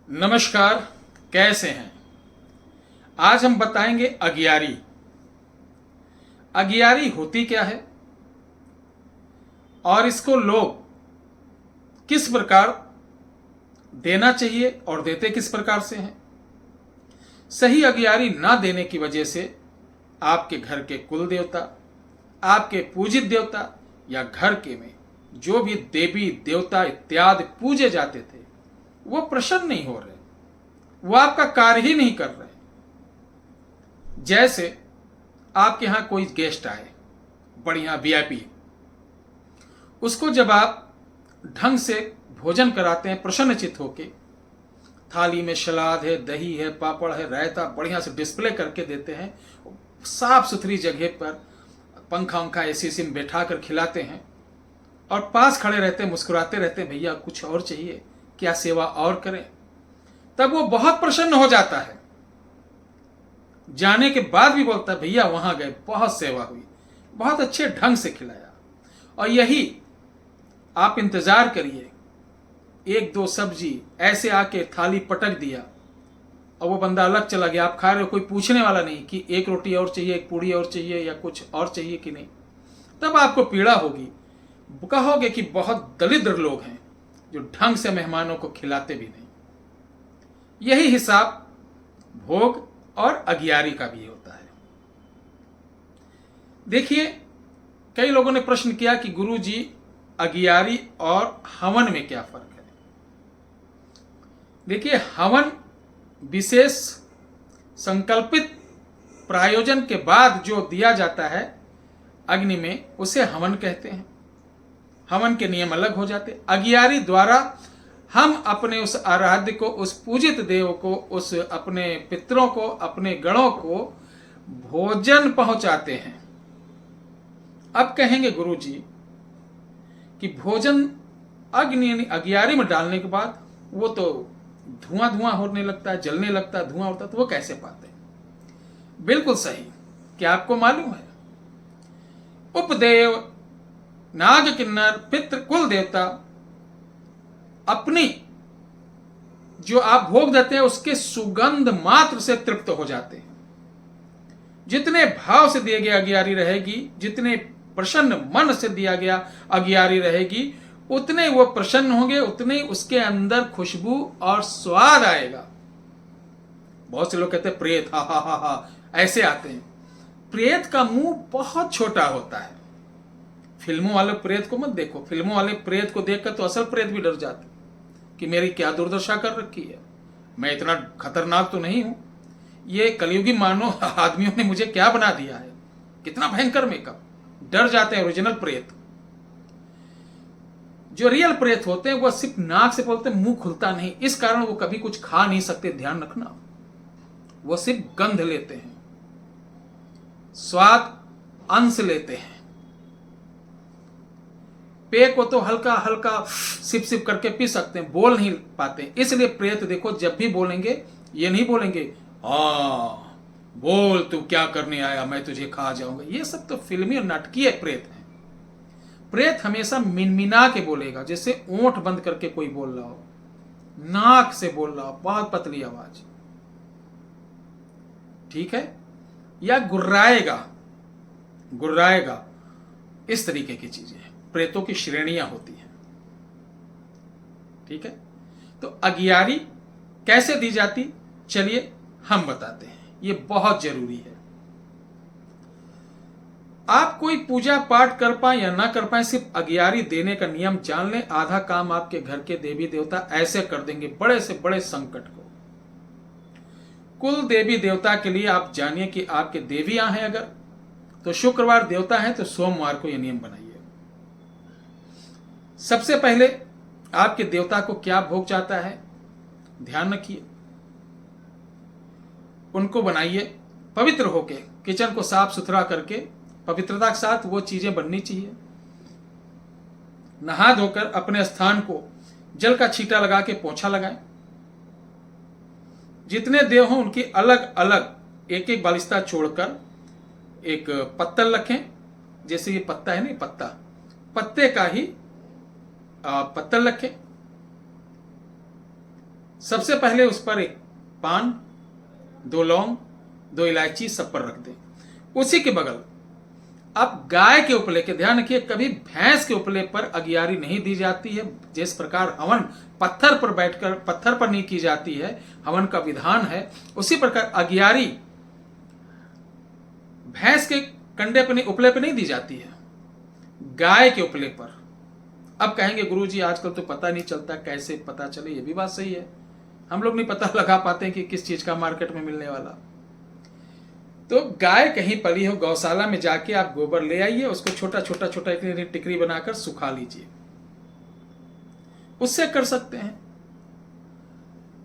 नमस्कार। कैसे हैं? आज हम बताएंगे अगियारी। अगियारी होती क्या है और इसको लोग किस प्रकार देना चाहिए और देते किस प्रकार से हैं। सही अगियारी ना देने की वजह से आपके घर के कुल देवता, आपके पूजित देवता या घर के में जो भी देवी देवता इत्यादि पूजे जाते थे वो प्रसन्न नहीं हो रहे, वो आपका कार्य ही नहीं कर रहे। जैसे आपके यहां कोई गेस्ट आए, बढ़िया वीआईपी, उसको जब आप ढंग से भोजन कराते हैं प्रसन्नचित होके, थाली में सलाद है, दही है, पापड़ है, रायता बढ़िया से डिस्प्ले करके देते हैं, साफ सुथरी जगह पर पंखा उंखा एसी में बैठा कर खिलाते हैं और पास खड़े रहते हैं, मुस्कुराते रहते हैं, भैया कुछ और चाहिए क्या, सेवा और करें, तब वो बहुत प्रसन्न हो जाता है। जाने के बाद भी बोलता है भैया वहां गए, बहुत सेवा हुई, बहुत अच्छे ढंग से खिलाया। और यही आप इंतजार करिए, एक दो सब्जी ऐसे आके थाली पटक दिया और वो बंदा अलग चला गया, आप खा रहे हो, कोई पूछने वाला नहीं कि एक रोटी और चाहिए, एक पूड़ी और चाहिए या कुछ और चाहिए कि नहीं। तब आपको पीड़ा होगी, कहोगे कि बहुत दरिद्र लोग हैं जो ढंग से मेहमानों को खिलाते भी नहीं। यही हिसाब भोग और अगियारी का भी होता है। देखिए, कई लोगों ने प्रश्न किया कि गुरु जी अगियारी और हवन में क्या फर्क है। देखिए, हवन विशेष संकल्पित प्रायोजन के बाद जो दिया जाता है अग्नि में, उसे हवन कहते हैं। हवन के नियम अलग हो जाते। अगियारी द्वारा हम अपने उस आराध्य को, उस पूजित देव को, उस अपने पितरों को, अपने गणों को भोजन पहुंचाते हैं। अब कहेंगे गुरु जी कि भोजन अग्नि अगियारी में डालने के बाद वो तो धुआं धुआं होने लगता है, जलने लगता है, धुआं होता है, तो वो कैसे पाते हैं? बिल्कुल सही। क्या आपको मालूम है, उपदेव, नाग किन्नर, पितृ, कुल देवता अपनी जो आप भोग देते हैं उसके सुगंध मात्र से तृप्त हो जाते हैं। जितने भाव से दिए गया अगियारी रहेगी, जितने प्रसन्न मन से दिया गया अगियारी रहेगी, उतने वो प्रसन्न होंगे, उतने उसके अंदर खुशबू और स्वाद आएगा। बहुत से लोग कहते हैं प्रेत, हा हा हा हा, ऐसे आते हैं। प्रेत का मुंह बहुत छोटा होता है। फिल्मों वाले प्रेत को मत देखो, फिल्मों वाले प्रेत को देखकर तो असल प्रेत भी डर जाते कि मेरी क्या दुर्दशा कर रखी है, मैं इतना खतरनाक तो नहीं हूं, ये कलयुगी मानो आदमियों ने मुझे क्या बना दिया है, कितना भयंकर मेकअप। डर जाते हैं ओरिजिनल प्रेत। जो रियल प्रेत होते हैं वो सिर्फ नाक से बोलते हैं, मुंह खुलता नहीं, इस कारण वो कभी कुछ खा नहीं सकते, ध्यान रखना। वो सिर्फ गंध लेते हैं, स्वाद अंश लेते हैं। पेय को तो हल्का हल्का सिप सिप करके पी सकते हैं, बोल नहीं पाते। इसलिए प्रेत देखो, जब भी बोलेंगे ये नहीं बोलेंगे बोल तू क्या करने आया, मैं तुझे खा जाऊंगा। ये सब तो फिल्मी और नाटकीय प्रेत है। प्रेत हमेशा मिनमिना के बोलेगा, जैसे ओंठ बंद करके कोई बोल रहा हो, नाक से बोल रहा हो, बहुत पतली आवाज, ठीक है, या गुर्राएगा गुर्राएगा, इस तरीके की चीजें हैं। प्रेतों की श्रेणियां होती हैं, ठीक है। तो अगियारी कैसे दी जाती, चलिए हम बताते हैं, ये बहुत जरूरी है। आप कोई पूजा पाठ कर पाए या ना कर पाए, सिर्फ अगियारी देने का नियम जान लें, आधा काम आपके घर के देवी देवता ऐसे कर देंगे बड़े से बड़े संकट को। कुल देवी देवता के लिए आप जानिए कि आपके देवियां हैं अगर, तो शुक्रवार देवता है तो सोमवार को यह नियम बनाइए। सबसे पहले आपके देवता को क्या भोग जाता है, ध्यान रखिए, उनको बनाइए पवित्र होके, किचन को साफ सुथरा करके पवित्रता के साथ वो चीजें बननी चाहिए। नहा धोकर अपने स्थान को जल का छींटा लगा के पोंछा लगाएं। जितने देव हों उनकी अलग अलग एक एक बालिस्ता छोड़कर एक पत्तल रखें, जैसे ये पत्ता है नहीं, पत्ते का ही पत्तल रखें। सबसे पहले उस पर एक पान, 2 लौंग, 2 इलायची सब पर रख दें। उसी के बगल अब गाय के उपले के, ध्यान रखिए कभी भैंस के उपले पर अगियारी नहीं दी जाती है। जिस प्रकार हवन पत्थर पर बैठकर, पत्थर पर नहीं की जाती है, हवन का विधान है, उसी प्रकार अगियारी भैंस के कंडे पर नहीं, उपले पर नहीं दी जाती है, गाय के उपले पर। अब कहेंगे गुरुजी आजकल तो पता नहीं चलता, कैसे पता चले? ये भी बात सही है, हम लोग नहीं पता लगा पाते हैं कि किस चीज का मार्केट में मिलने वाला। तो गाय कहीं पली हो, गौशाला में जाके आप गोबर ले आइए, उसको छोटा छोटा छोटा इतनी टिकरी बनाकर सुखा लीजिए, उससे कर सकते हैं।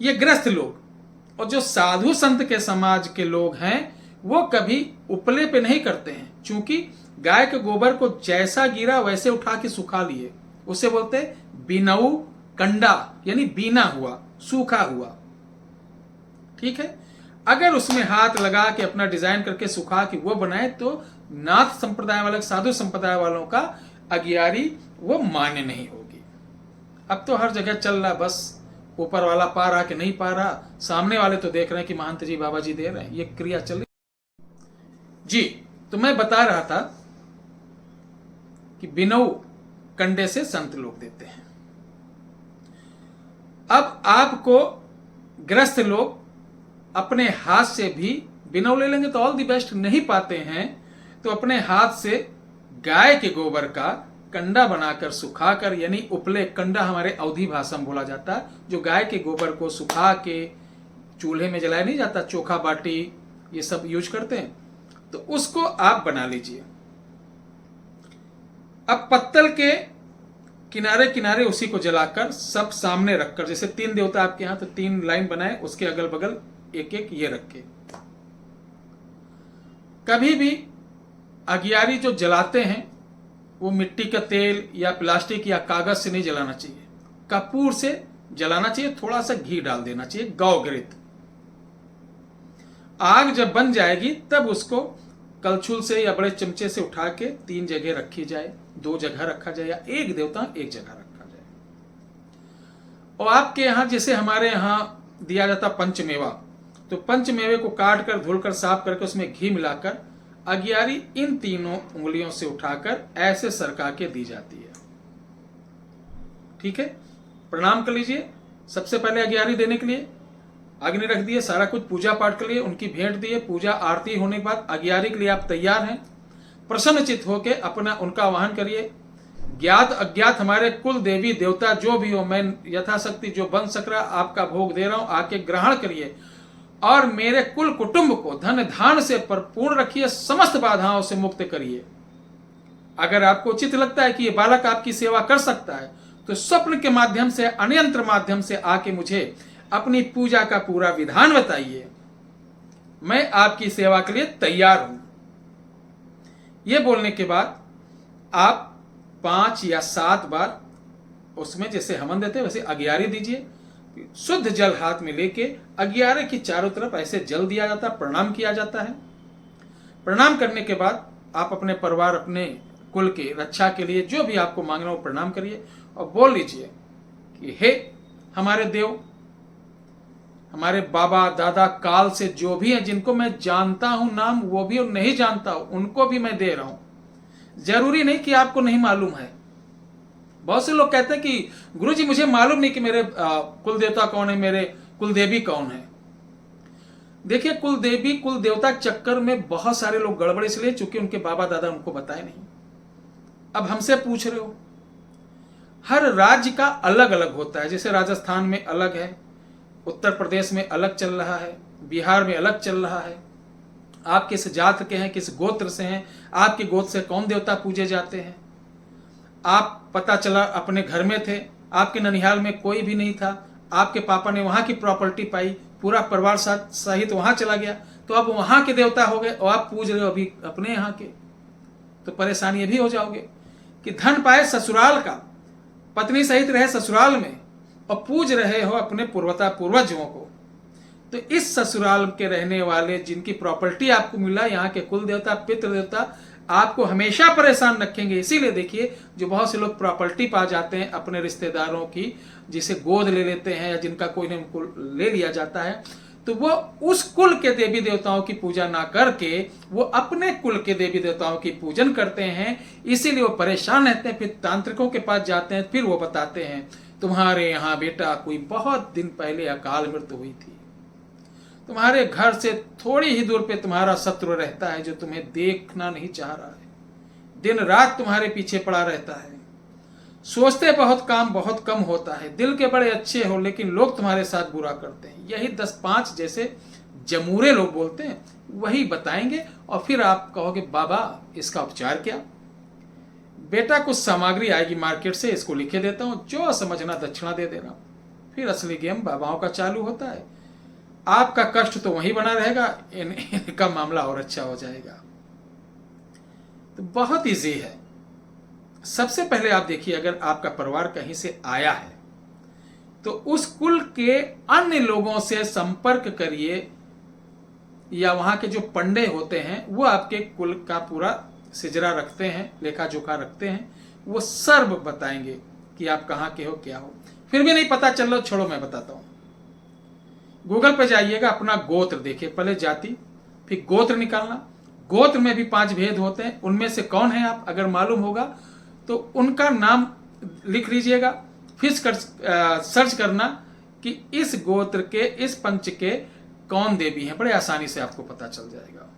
ये गृहस्थ लोग और जो साधु संत के समाज के लोग हैं वो कभी उपले पे नहीं करते हैं, क्योंकि गाय के गोबर को जैसा गिरा वैसे उठा के सुखा लिए, उसे बोलते हैं बिनऊ कंडा, यानी बीना हुआ, सूखा हुआ। ठीक है, अगर उसमें हाथ लगा के अपना डिजाइन करके सुखा के वो बनाए तो नाथ संप्रदाय वाले, साधु संप्रदाय वालों का अगियारी वो मान्य नहीं होगी। अब तो हर जगह चल रहा, बस ऊपर वाला पा रहा कि नहीं पा रहा, सामने वाले तो देख रहे हैं कि महंत जी बाबा जी दे रहे हैं, ये क्रिया चल रही जी। तो मैं बता रहा था कि बिनऊ कंडे से संत लोग देते हैं। अब आपको ग्रस्त लोग अपने हाथ से भी बिनऊ ले लेंगे तो ऑल दी बेस्ट, नहीं पाते हैं तो अपने हाथ से गाय के गोबर का कंडा बनाकर सुखाकर, यानी उपले, कंडा हमारे अवधी भाषा में बोला जाता है, जो गाय के गोबर को सुखा के चूल्हे में जलाया नहीं जाता, चोखा बाटी ये सब यूज करते हैं, तो उसको आप बना लीजिए। अब पत्तल के किनारे किनारे उसी को जलाकर सब सामने रखकर, जैसे 3 देवता आपके यहां तो 3 लाइन बनाए, उसके अगल बगल एक एक ये रखे। कभी भी अगियारी जो जलाते हैं वो मिट्टी का तेल या प्लास्टिक या कागज से नहीं जलाना चाहिए, कपूर से जलाना चाहिए, थोड़ा सा घी डाल देना चाहिए, गौघृत। आग जब बन जाएगी तब उसको कलछुल से या बड़े चमचे से उठा के 3 जगह रखी जाए, 2 जगह रखा जाए, या एक देवता एक जगह रखा जाए। और आपके यहां जैसे हमारे यहां दिया जाता पंचमेवा, तो पंचमेवे को काट कर धुलकर साफ करके उसमें घी मिलाकर अगियारी इन 3 उंगलियों से उठाकर ऐसे सरका के दी जाती है। ठीक है, प्रणाम कर लीजिए। सबसे पहले अगियारी देने के लिए अग्नि रख दिए, सारा कुछ पूजा पाठ के लिए उनकी भेंट दिए, पूजा आरती होने के बाद अगियारी के लिए आप तैयार हैं, प्रसन्नचित होकर अपना उनका वाहन करिए। ज्ञात अज्ञात हमारे कुल देवी देवता जो भी हो, मैं यथाशक्ति जो बन सक रहा आपका भोग दे रहा हूं, आके ग्रहण करिए और मेरे कुल कुटुंब को धन धान से परिपूर्ण रखिए, समस्त बाधाओं से मुक्त करिए। अगर आपको उचित लगता है कि ये बालक आपकी सेवा कर सकता है तो स्वप्न के माध्यम से, अनियंत्र माध्यम से आके मुझे अपनी पूजा का पूरा विधान बताइए, मैं आपकी सेवा के लिए तैयार हूं। यह बोलने के बाद आप 5 या 7 बार उसमें जैसे हवन देते वैसे अगियारी दीजिए। शुद्ध जल हाथ में लेके अगियारे की चारों तरफ ऐसे जल दिया जाता है, प्रणाम किया जाता है। प्रणाम करने के बाद आप अपने परिवार, अपने कुल के रक्षा के लिए जो भी आपको मांगना हो प्रणाम करिए और बोल लीजिए कि हे हमारे देव, हमारे बाबा दादा काल से जो भी हैं, जिनको मैं जानता हूं नाम, वो भी और नहीं जानता हूं उनको भी मैं दे रहा हूं। जरूरी नहीं कि आपको नहीं मालूम है। बहुत से लोग कहते हैं कि गुरुजी मुझे मालूम नहीं कि मेरे कुल देवता कौन है, मेरे कुल देवी कौन है। देखिए, कुल देवी कुल देवता चक्कर में बहुत सारे लोग गड़बड़ इसलिए चूंकि उनके बाबा दादा उनको बताए नहीं। अब हमसे पूछ रहे हो, हर राज्य का अलग अलग होता है। जैसे राजस्थान में अलग है, उत्तर प्रदेश में अलग चल रहा है, बिहार में अलग चल रहा है। आप किस जात के हैं, किस गोत्र से हैं, आपके गोत्र से कौन देवता पूजे जाते हैं। आप पता चला अपने घर में थे, आपके ननिहाल में कोई भी नहीं था, आपके पापा ने वहां की प्रॉपर्टी पाई, पूरा परिवार सहित वहां चला गया, तो अब वहां के देवता हो गए और आप पूज रहे हो अभी अपने यहाँ के, तो परेशानी ये भी हो जाओगे कि धन पाए ससुराल का, पत्नी सहित रहे ससुराल में और पूज रहे हो अपने पूर्वजों को। तो इस ससुराल के रहने वाले जिनकी प्रॉपर्टी आपको मिला, यहाँ के कुल देवता पितृ देवता आपको हमेशा परेशान रखेंगे। इसीलिए देखिए, जो बहुत से लोग प्रॉपर्टी पा जाते हैं अपने रिश्तेदारों की, जिसे गोद ले लेते हैं या जिनका कोई ने उनको ले लिया जाता है, तो वो उस कुल के देवी देवताओं की पूजा ना करके वो अपने कुल के देवी देवताओं की पूजन करते हैं। इसीलिए वो परेशान रहते हैं। फिर तांत्रिकों के पास जाते हैं, फिर वो बताते हैं तुम्हारे यहाँ बेटा कोई बहुत दिन पहले अकाल मृत्यु हुई थी, तुम्हारे घर से थोड़ी ही दूर पे तुम्हारा शत्रु रहता है जो तुम्हें देखना नहीं चाह रहा है, दिन रात तुम्हारे पीछे पड़ा रहता है, सोचते बहुत काम बहुत कम होता है, दिल के बड़े अच्छे हो लेकिन लोग तुम्हारे साथ बुरा करते हैं। यही 10-5 जैसे जमूरे लोग बोलते हैं, वही बताएंगे। और फिर आप कहोगे बाबा इसका उपचार क्या? बेटा कुछ सामग्री आएगी मार्केट से, इसको लिखे देता हूँ, जो समझना दक्षिणा दे देना। फिर असली गेम बाबाओं का चालू होता है। आपका कष्ट तो वहीं बना रहेगा, इनका मामला और अच्छा हो जाएगा। तो बहुत इजी है। सबसे पहले आप देखिए, अगर आपका परिवार कहीं से आया है तो उस कुल के अन्य लोगों से संपर्क करिए, या वहां के जो पंडे होते हैं वो आपके कुल का पूरा सिजरा रखते हैं, लेखा जोखा रखते हैं, वो सर्व बताएंगे कि आप कहाँ के हो क्या हो। फिर भी नहीं पता चल रहा, छोड़ो मैं बताता हूं। गूगल पे जाइएगा, अपना गोत्र देखिए, पहले जाति फिर गोत्र निकालना। गोत्र में भी 5 भेद होते हैं, उनमें से कौन है आप अगर मालूम होगा तो उनका नाम लिख लीजिएगा। फिर सर्च करना कि इस गोत्र के, इस पंच के कौन देवी हैं, बड़े आसानी से आपको पता चल जाएगा।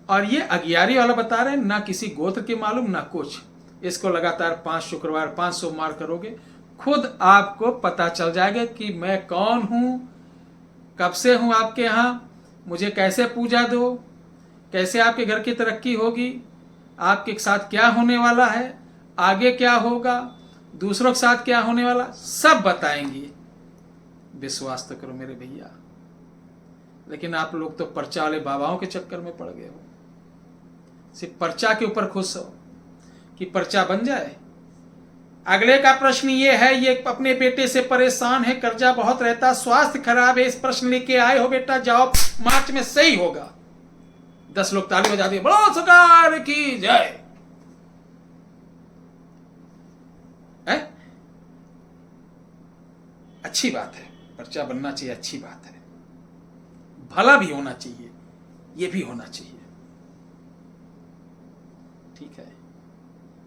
और ये अगियारी वाला बता रहे हैं, ना किसी गोत्र के मालूम ना कुछ। इसको लगातार 5 शुक्रवार 5 सोमवार करोगे, खुद आपको पता चल जाएगा कि मैं कौन हूं, कब से हूं आपके यहां, मुझे कैसे पूजा दो, कैसे आपके घर की तरक्की होगी, आपके साथ क्या होने वाला है, आगे क्या होगा, दूसरों के साथ क्या होने वाला, सब बताएंगे। विश्वास तो करो मेरे भैया। लेकिन आप लोग तो पर्चा वाले बाबाओं के चक्कर में पड़ गए हो, सिर्फ पर्चा के ऊपर खुश हो कि पर्चा बन जाए। अगले का प्रश्न ये है, ये अपने बेटे से परेशान है, कर्जा बहुत रहता, स्वास्थ्य खराब है, इस प्रश्न लेके आए हो बेटा, जाओ मार्च में सही होगा। 10 लोग ताली बजा दिए, बोलो सरकार की जय। अच्छी बात है, पर्चा बनना चाहिए, अच्छी बात है, भला भी होना चाहिए, ये भी होना चाहिए। ठीक है,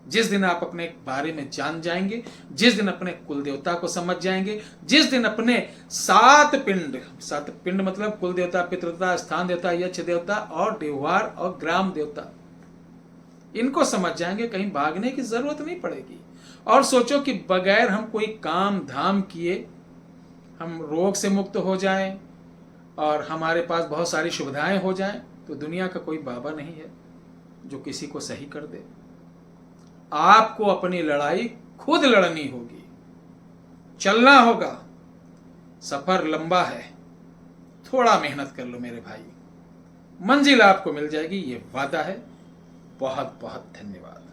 जिस दिन आप अपने बारे में जान जाएंगे, जिस दिन अपने कुल देवता को समझ जाएंगे, जिस दिन अपने 7 पिंड मतलब कुल देवता, पितृदेवता, स्थान देवता, यक्ष देवता और देवहार और ग्राम देवता, इनको समझ जाएंगे, कहीं भागने की जरूरत नहीं पड़ेगी। और सोचो कि बगैर हम कोई काम धाम किए हम रोग से मुक्त हो जाएं और हमारे पास बहुत सारी सुविधाएं हो जाएं, तो दुनिया का कोई बाबा नहीं है जो किसी को सही कर दे। आपको अपनी लड़ाई खुद लड़नी होगी, चलना होगा। सफर लंबा है, थोड़ा मेहनत कर लो मेरे भाई, मंजिल आपको मिल जाएगी, ये वादा है। बहुत बहुत धन्यवाद।